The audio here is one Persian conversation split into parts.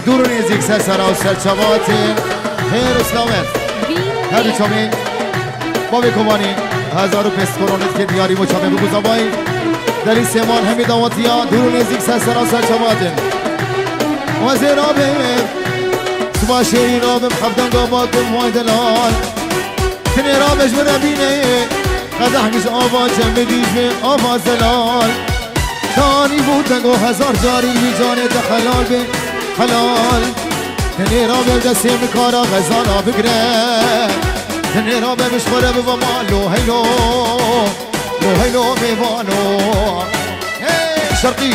دور و نزدیک سرسرا و سرچوات خیر و سلامت هر چامی با بکوانی هزار و پست کرونت که دیاری مچامه بگوزابای در این سیمان همی داماتی ها دور و نزدیک سرسرا و سرچوات و زیرابه سبا شیری رابم خفتن گاباتم وای دلال تنی رابش بربینه قدح میز آبا چمه دیجمه آبا زلال تانی بودن گو هزار جاری بی جانه دخلال به حلال تنی رابم دستی مکارا غزانا بگره تنی رابم بشخوره بوا مالو هیلو لو هیلو میوانو شرقی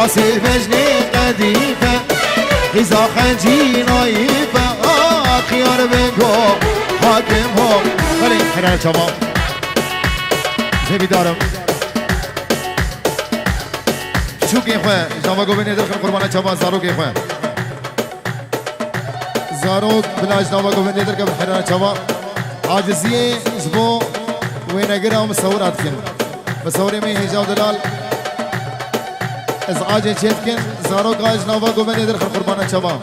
راس مجني قديفة إذا خنجي نايفة خيار بكو حاكم هو خلي حنا تمام زي دارم بچوکی خواه جناب گوبینی در قربان چابا زاروکی خواه زاروک بلا جناب گوبینی در قربان چابا عاجزیه جبو وینگر هم صورات کن بصوری می هجاو دلال ازعاج چیت کن زاروک جناب گوبینی در قربان چابا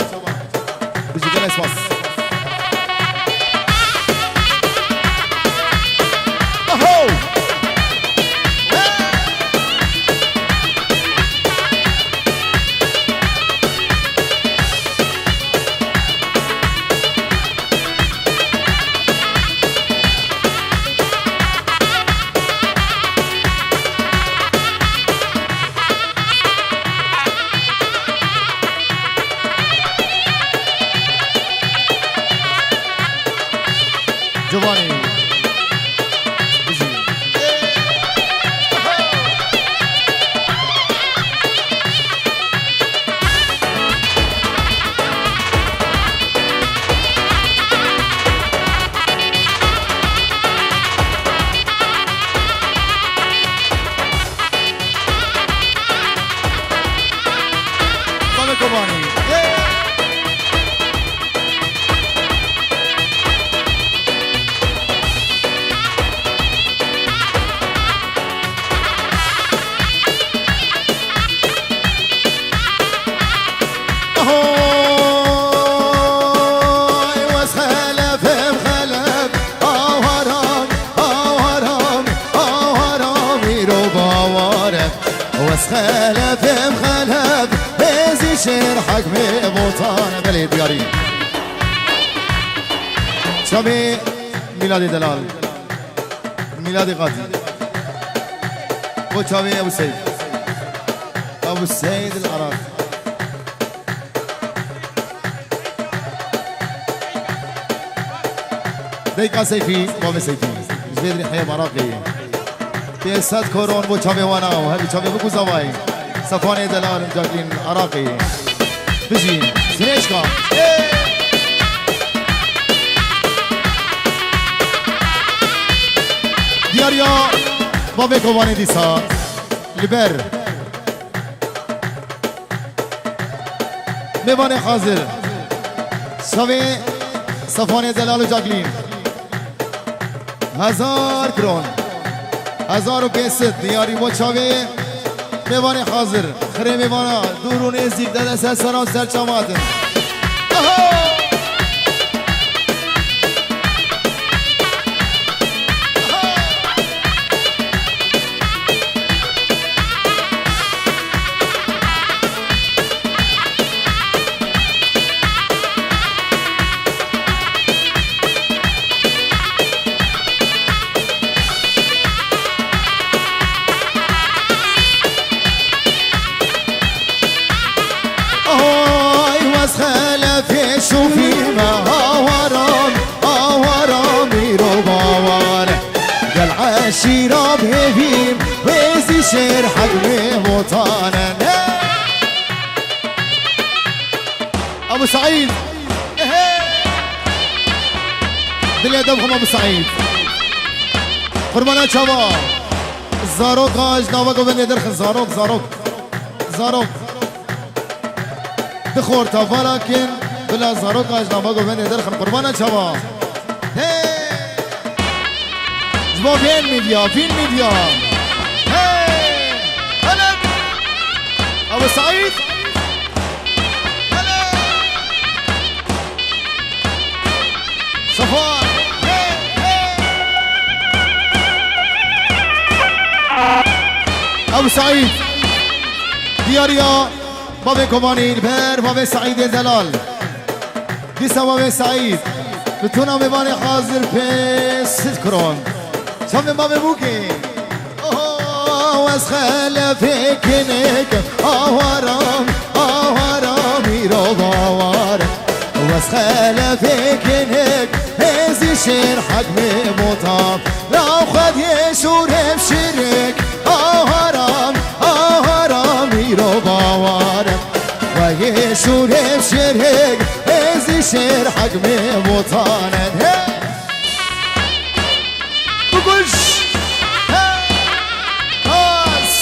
بجی کن اسماس جوانی خلف مخلف بزي شير حكمي بوطان بلي دياري شبي ميلادي دلال ميلادي غادي وشبي ابو سيد ابو السيد العراق ديكا سيفي بابا سيفي جبيدري حياة عراقية بيسات كورون بو چاوي وانا وهذه چاوي بو زواي صفاني دلال جاكلين عراقي بيجي سريشكا دياريا بابي كواني ديسا لبر ميواني حاضر شاوي صفاني دلال جاكلين 1000 کرون 1500 دیاری مچاوی میوان حاضر خری میوانا دورو نزدیک داده سر سران سر چماتن شوفي ما هورام ميرو باوار قال عشيرة بهيم ويزي شير حقمي وطانا ابو سعيد دليا دمخم ابو سعيد قربانا شبا زاروك جنابك وبني درخ زاروك دخور تفلكن بلا زاروك اجنابا گوهن درخن قربانا چوا جبا فين ميديا هلا ابو سعيد هلا صفار ابو سعيد دياريا بابي كوماني البر بابي سعيد زلال دي سبب سعيد بتونا مباني حاضر بس كرون شام بابي بوكي واسخل فيك نك هرام يرو باور واسخل فيك نك هزي شير حجمي مطاف لو خد يشور بشرك هرام يرو باور ويشور بشرك شير حجمي وطانا بقولش هاس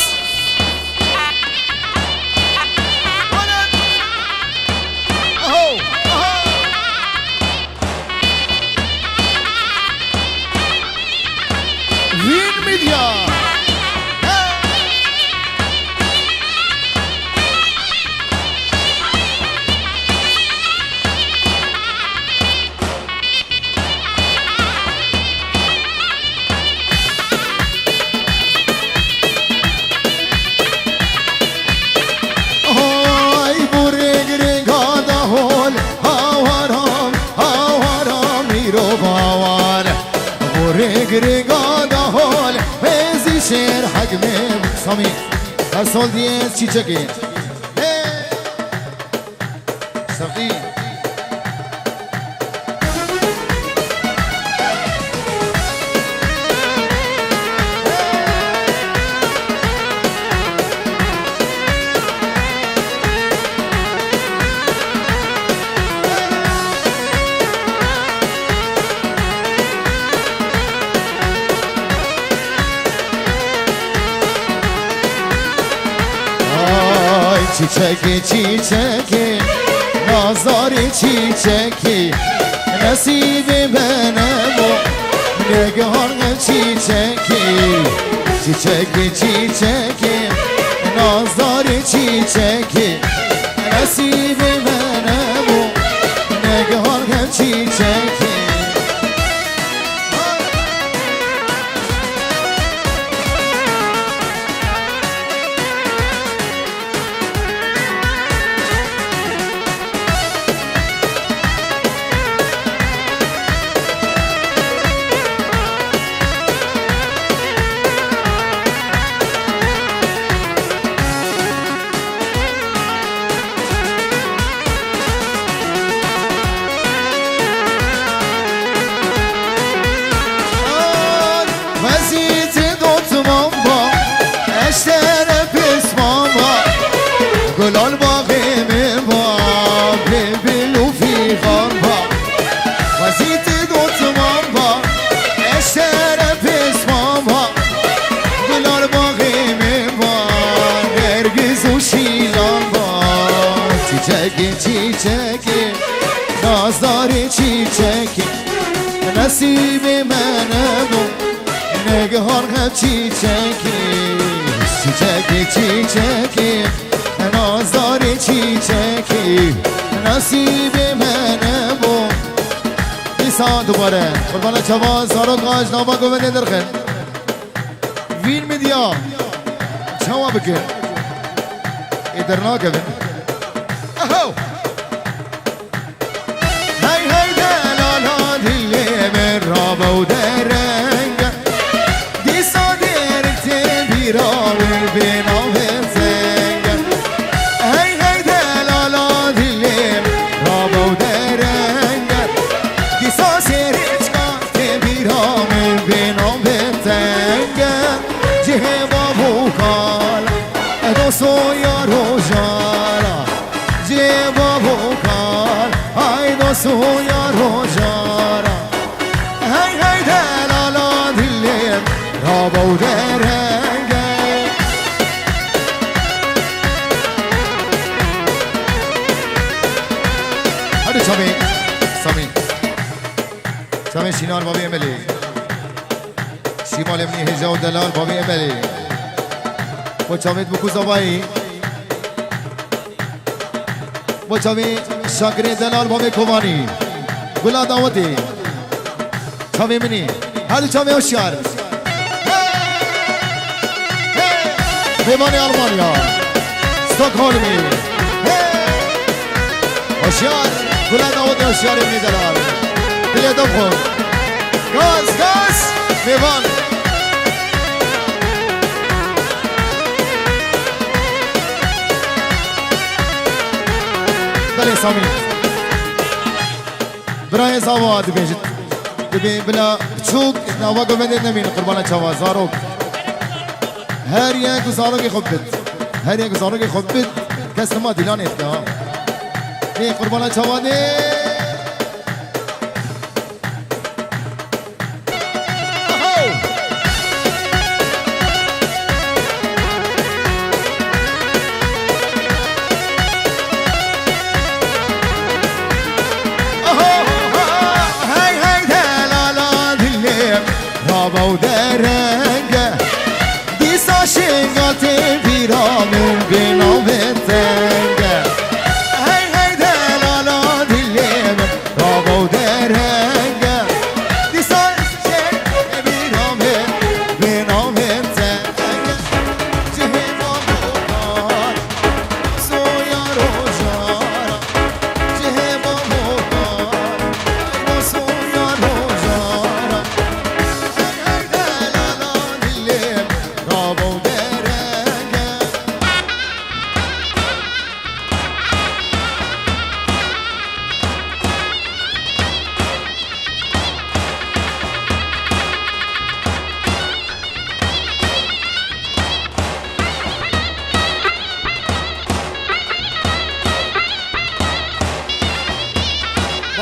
شیر حکمه سامی هر سال دیز چی چکی سفی چیچکی چیچکی نازاری چیچکی نصیب منم و نگهان چیچکی چیچکی چیچکی نازاری چیچکی نصیب منم و نگهان چیچکی گلال باقی با بلو فی غربا وزید دوتمان با اشتر پسمان با گلال باقی با نرگز و شیلان با چیچکی چیچکی نازداری چیچکی نصیب منم و نگهان هم چیچکی چیچکی چیچکی نازداری چیچکی نصیب منم و نیسان دوباره قربان چواز زارو قاش ناما گوینده درخن وین میدیا چوا بکن ایدر ناکبن اهو هی هی دلالا دیلی من رابا و درنگ دیسا درکت بیرامر بینام soya rojara jeba bokar ay do soya rojara hay hay dalala dillim rabo derenge hadi sami shinar babi emeli shimal ibn hija و dalal babi emeli با چاوید بکو زبایی با چاوید شاکر دلال بابی کوانی گلا دعوتی چاوید منی هر چاوید هوشیار میوان آلمانیا استکهلمی هوشیار گلا دعوتی هوشیار منی دلال دلی دفون گاز میوان بله سامی برای زاوا دبی بلا چوک نوا گوینده نمین قربان چوا زاروک هر یک زاروکی خوب بید هر یک زاروکی خوب بید کس ما دیلان اتنا این قربان چوا ده و درنگه دیسا شنگات بیرامون بینام تنگه هی هی دلالا دلیم رابا و درنگه دیسا شنگات بیرامون تنگه جهه ما بکار سویا رو جارا جهه ما بکار سویا رو جارا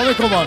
بابی کمان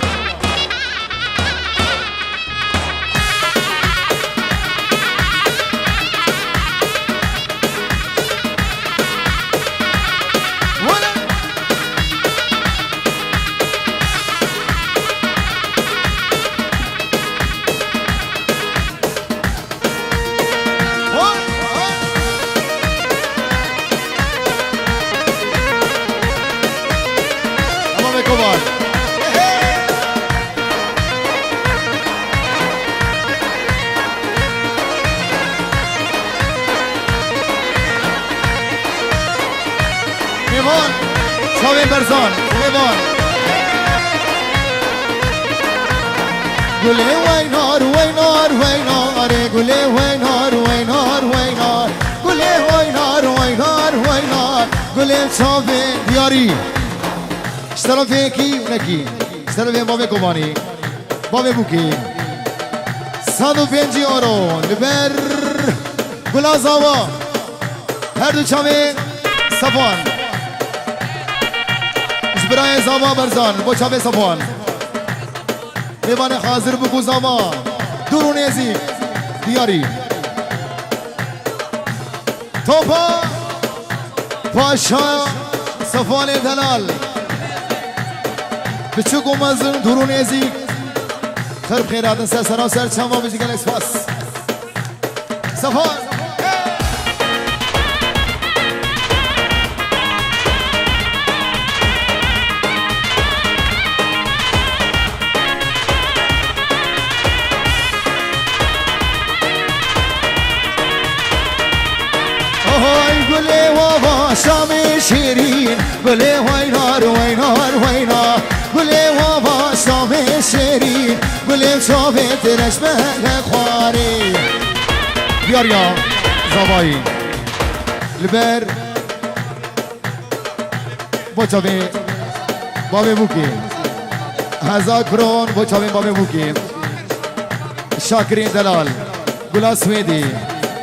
ایمان شاوین برزان ایمان گله وینار وینار وینار گله وینار وینار وینار گله وینار وینار وینار گله شاوین دیاری اشترافه کی نکی اشترافه بابه کمانی بابه بوکی 105 یورو لبر گلازاوا هر دو چاوین صفان برای زاما برزان با چاوه صفان میوان حاضر بگو زاما درون ازی دیاری توپا پاشا صفان دلال بچگو مزن درون ازی خرب خیراتن سر سراسر چما بجیگل اسفاس صفان گله و شام شیرین گله وینار وینار وینار گله و شام شیرین گله شابه درش به خواری بیار یا زبایی لبر با چاوی بابه بوکی 1000 کرون با چاوی بابه بوکی شاکرین دلال گلا سویدی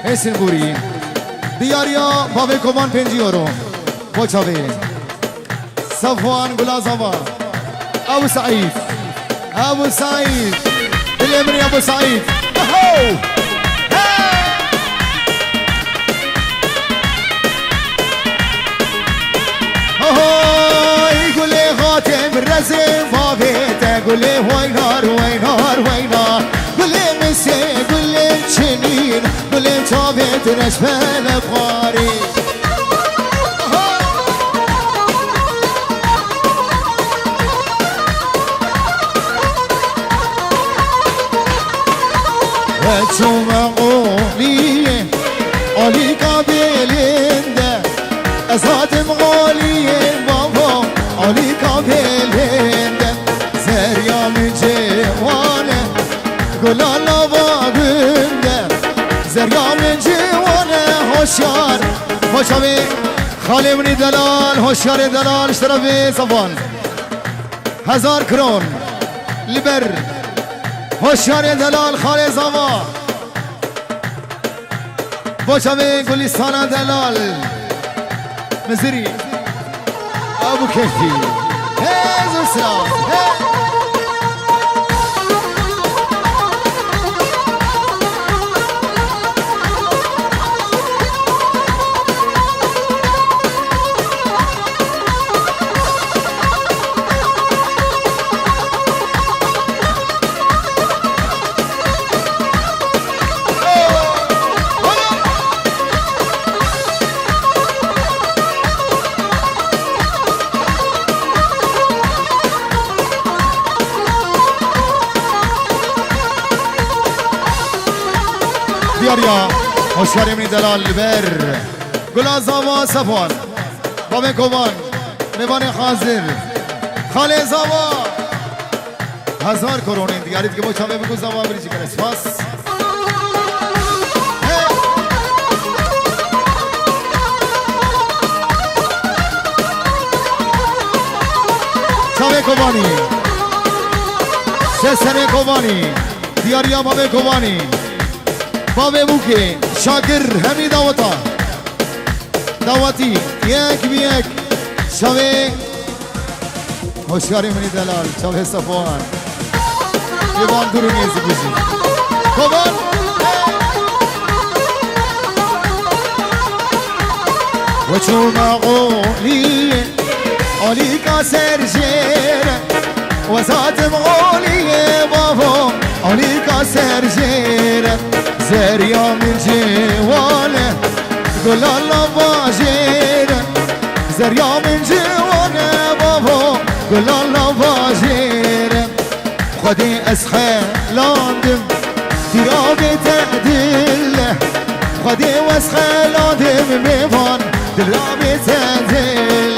حسین بوری دیاریا بابه کمان 5 یورو بوچاوی صفوان گلازاوا ابو سعید ابو سعید الامری ابو سعید اهو اهو گله خاتم رزم بابه گله وینار وینار وینار گله مسه گله چنین گله چاوه درش بله خواری چون قولیه علی کابلنده ازادم قولیه بابا علی کابلنده زریام جوانه گلالا بابنده زریام جوانه هوشیار هوشیاری خاله منی دلال هوشیار دلال اشترافی صفان 1000 کرون لبر هوشیار دلال خاله زاوا بوچاوی گلیستان دلال مزری ابو کیفی هزو سلام دیاریا هوشیاری منی دلال بر گلازاوا صفوان بابه کمان میوان حاضر خاله زاوا 1000 کرون دیگری دیگه با چاوه بگو زاوا بریجی کنه سپاس چاوه کمانی سسنه کمانی دیاریا بابه کمانی بابه بوکی شاکر همی دعوتا دعوتی یک بی یک شوه هوشیاری منی دلال شب صفوان ایوان درو نیزی بوزی کمان و چون مقولی علی کا سرجیر و ذات مقولی بابا علی کا سرجیر زریا من جواله گلالا باجیر زریا من جواله بابا گلالا باجیر خودی از خلاندم تیراب تعدیل خودی از خلاندم میوان دلاب تعدیل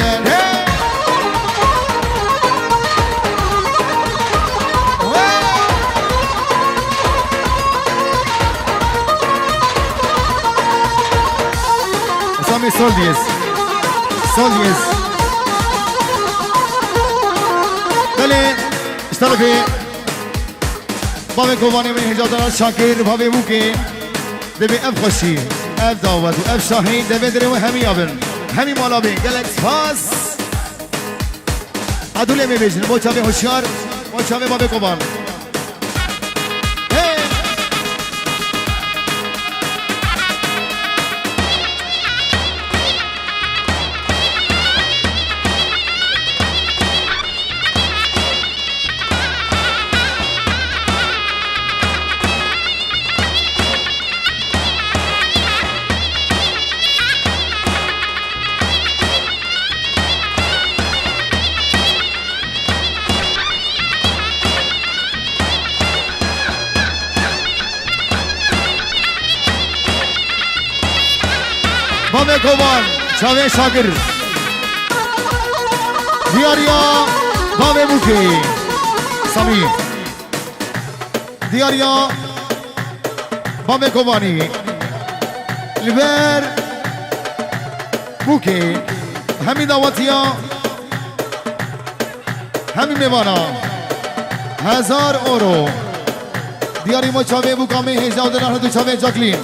اسامی سول دیز بله اشترافی بابی کوبانی من هجا دارد شاکر بابی موکی دبی اف خوشی اف دعوت و اف شاهین دبی دری و همی آبن همی مالا بین گلکس فاس عدوله می بیشن با چاوی هوشیار با چاوی بابی کوبان بابی کوبان چاوی شاگر دیاریا بابی موکی سمی دیاریا بابی کوبانی لبر موکی همی دعوتیا همی میوانا 1000 اورو دیاری ما چاوی بوکامی 18 دلار دو چاوی جاکلین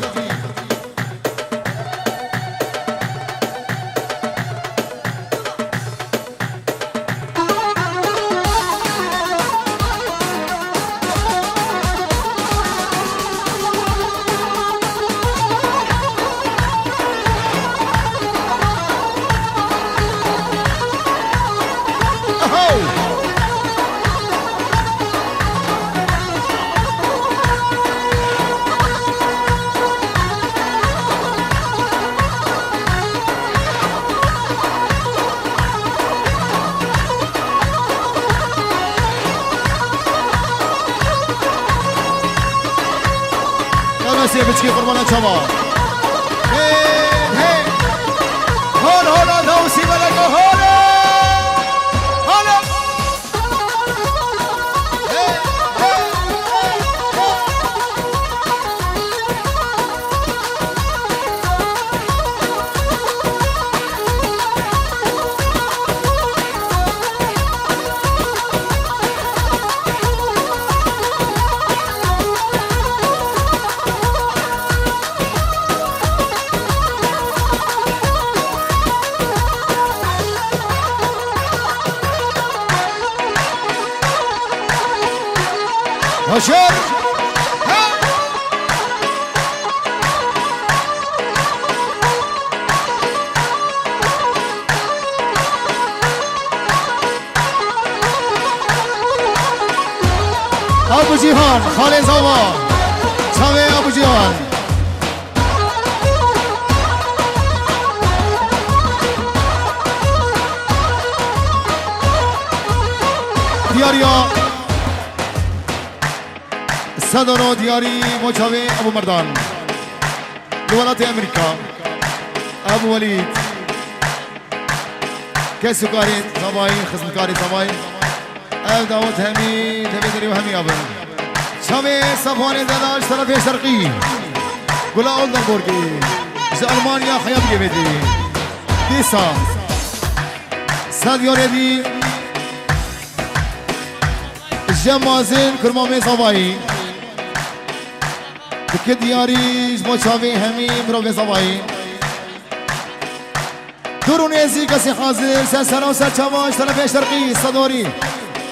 بچکی قربان شما هول هول دوسی بلگو هول هشام ابو جیهان خالد زاوا سامي ابو جیهان دیاریا صدر دیاری مجاوی ابو مردان دولت امریکا ابو ولید کسی کاری زبایی خدمتکاری زبایی اب دعوت همی تبدری و همی آبن شامی صفوان زداش طرف شرقی گلا اولدنبورگی از آلمانیا خیاب گیبدی دیسا صد یاردی جمازین کرمامی زبایی که دیاری مچاوی همی مرو زبایی درون ازی کسی حاضر سر سلام سر چواش طرف شرقی صداری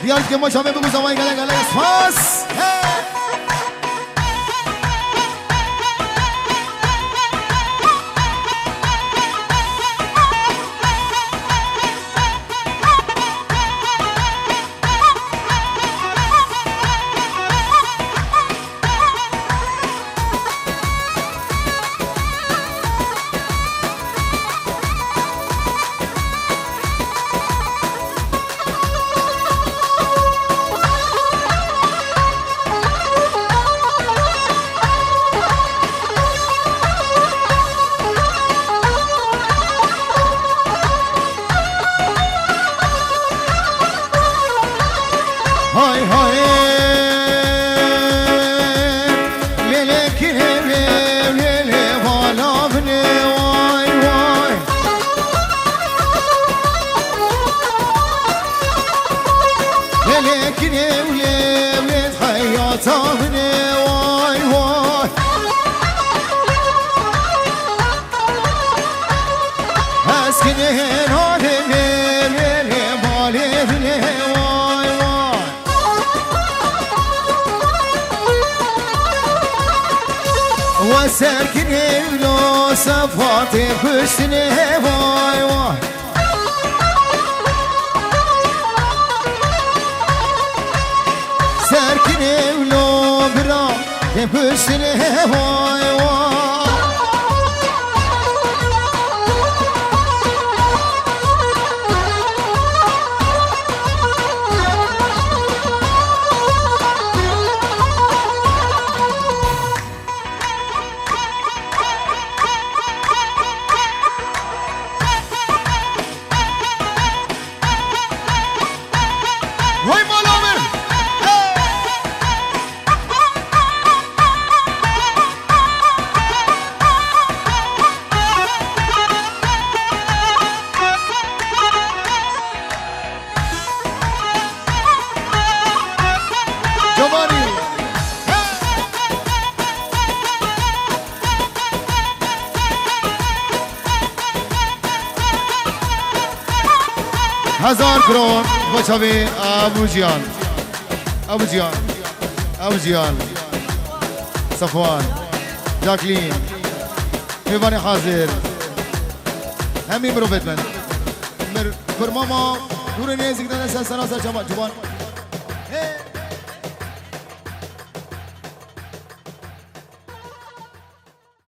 دیالت که مچامه بگو زمانی گله گله اسفاس های های لیله کنه لیله والا بنه وای وای لیله کنه لیله حیاتا بنه وای وای از کنه ناله لیله باله بنه وساكني ولو صفاتي بشتني واي واي ساكني ولو برا بشتني واي واي هزار کرون بچه ابو جیان ابو جیان ابو جیان صفوان جاکلین میوان حاضر همین برو بیت من مر ماما دور نیزی کدن سر سر جوان